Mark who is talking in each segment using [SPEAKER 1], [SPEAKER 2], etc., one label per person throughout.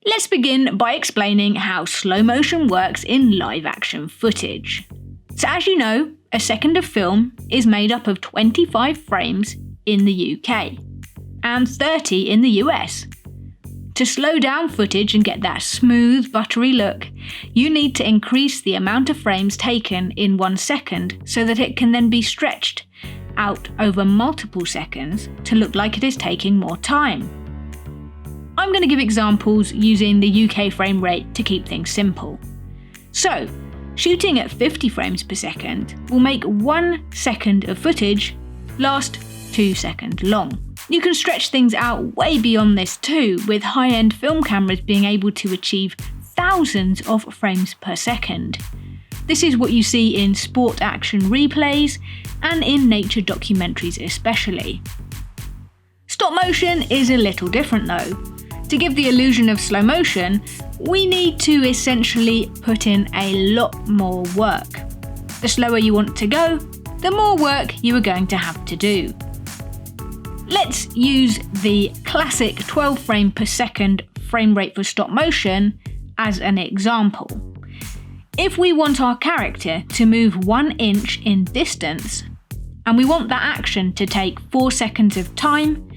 [SPEAKER 1] Let's begin by explaining how slow motion works in live action footage. So as you know, a second of film is made up of 25 frames in the UK and 30 in the US. To slow down footage and get that smooth, buttery look, you need to increase the amount of frames taken in 1 second so that it can then be stretched out over multiple seconds to look like it is taking more time. I'm going to give examples using the UK frame rate to keep things simple. So, shooting at 50 frames per second will make 1 second of footage last 2 seconds long. You can stretch things out way beyond this too, with high-end film cameras being able to achieve thousands of frames per second. This is what you see in sport action replays and in nature documentaries especially. Stop motion is a little different though. To give the illusion of slow motion, we need to essentially put in a lot more work. The slower you want to go, the more work you are going to have to do. Let's use the classic 12 frame per second frame rate for stop motion as an example. If we want our character to move 1 inch in distance, and we want that action to take 4 seconds of time,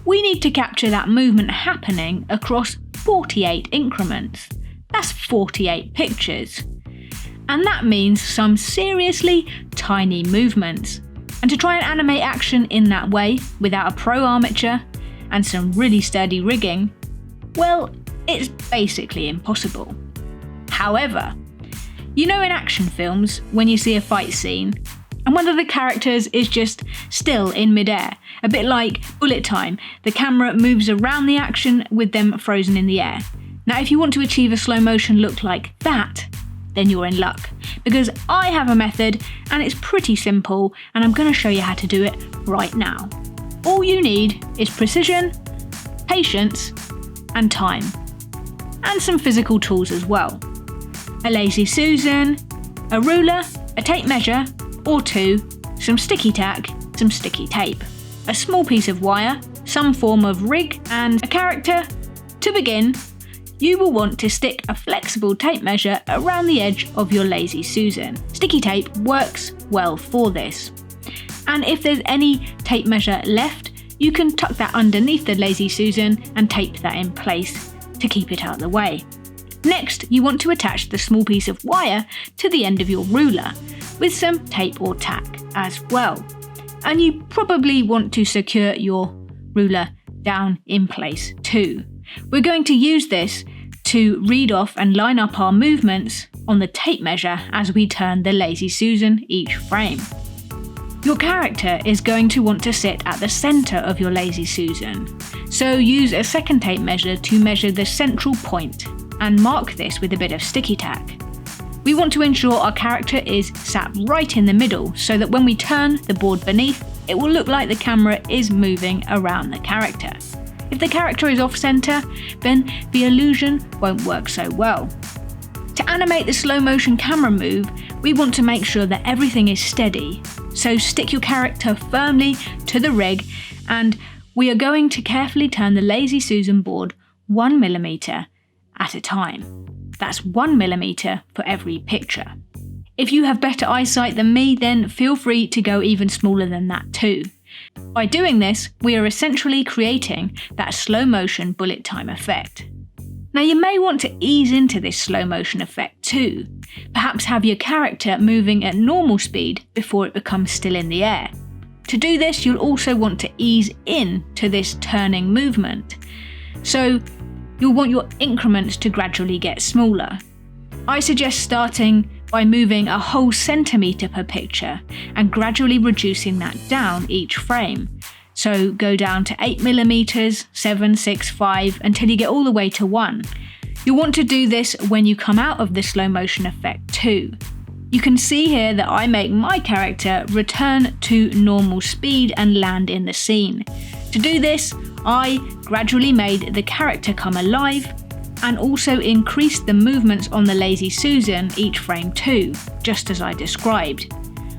[SPEAKER 1] we need to capture that movement happening across 48 increments. That's 48 pictures. And that means some seriously tiny movements. And to try and animate action in that way, without a pro armature and some really sturdy rigging, well, it's basically impossible. However, you know in action films, when you see a fight scene, and one of the characters is just still in midair, a bit like bullet time, the camera moves around the action with them frozen in the air. Now if you want to achieve a slow motion look like that, then you're in luck, because I have a method and it's pretty simple and I'm going to show you how to do it right now. All you need is precision, patience and time, and some physical tools as well. A lazy Susan, a ruler, a tape measure or 2, some sticky tack, some sticky tape, a small piece of wire, some form of rig and a character. To begin, you will want to stick a flexible tape measure around the edge of your lazy Susan. Sticky tape works well for this. And if there's any tape measure left, you can tuck that underneath the lazy Susan and tape that in place to keep it out of the way. Next, you want to attach the small piece of wire to the end of your ruler with some tape or tack as well. And you probably want to secure your ruler down in place too. We're going to use this to read off and line up our movements on the tape measure as we turn the lazy Susan each frame. Your character is going to want to sit at the centre of your lazy Susan, so use a second tape measure to measure the central point and mark this with a bit of sticky tack. We want to ensure our character is sat right in the middle so that when we turn the board beneath, it will look like the camera is moving around the character. If the character is off centre, then the illusion won't work so well. To animate the slow motion camera move, we want to make sure that everything is steady. So stick your character firmly to the rig, and we are going to carefully turn the lazy Susan board 1mm at a time. That's 1mm for every picture. If you have better eyesight than me, then feel free to go even smaller than that too. By doing this, we are essentially creating that slow motion bullet time effect. Now you may want to ease into this slow motion effect too. Perhaps have your character moving at normal speed before it becomes still in the air. To do this, you'll also want to ease in to this turning movement. So you'll want your increments to gradually get smaller. I suggest starting by moving a whole centimetre per picture and gradually reducing that down each frame. So go down to 8mm, 7, 6, 5 until you get all the way to 1. You'll want to do this when you come out of the slow motion effect too. You can see here that I make my character return to normal speed and land in the scene. To do this, I gradually made the character come alive and also increased the movements on the lazy Susan each frame too, just as I described.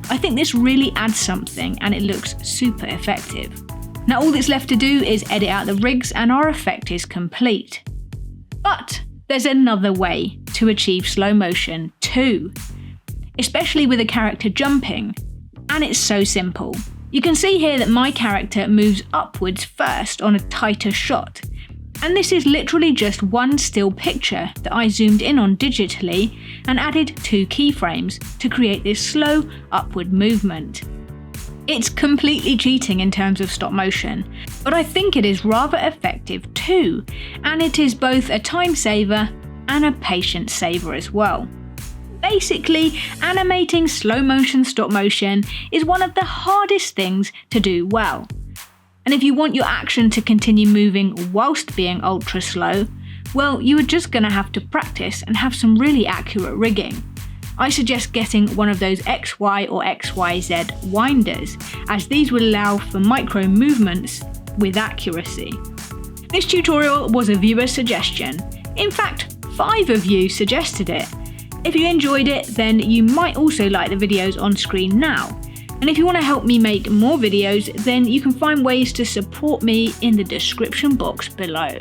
[SPEAKER 1] I think this really adds something and it looks super effective. Now all that's left to do is edit out the rigs and our effect is complete. But there's another way to achieve slow motion too, especially with a character jumping, and it's so simple. You can see here that my character moves upwards first on a tighter shot, and this is literally just one still picture that I zoomed in on digitally and added 2 keyframes to create this slow upward movement. It's completely cheating in terms of stop motion, but I think it is rather effective too, and it is both a time saver and a patience saver as well. Basically, animating slow motion stop motion is one of the hardest things to do well. And if you want your action to continue moving whilst being ultra slow, well, you are just going to have to practice and have some really accurate rigging. I suggest getting one of those XY or XYZ winders, as these will allow for micro movements with accuracy. This tutorial was a viewer suggestion. In fact, 5 of you suggested it. If you enjoyed it, then you might also like the videos on screen now. And if you want to help me make more videos, then you can find ways to support me in the description box below.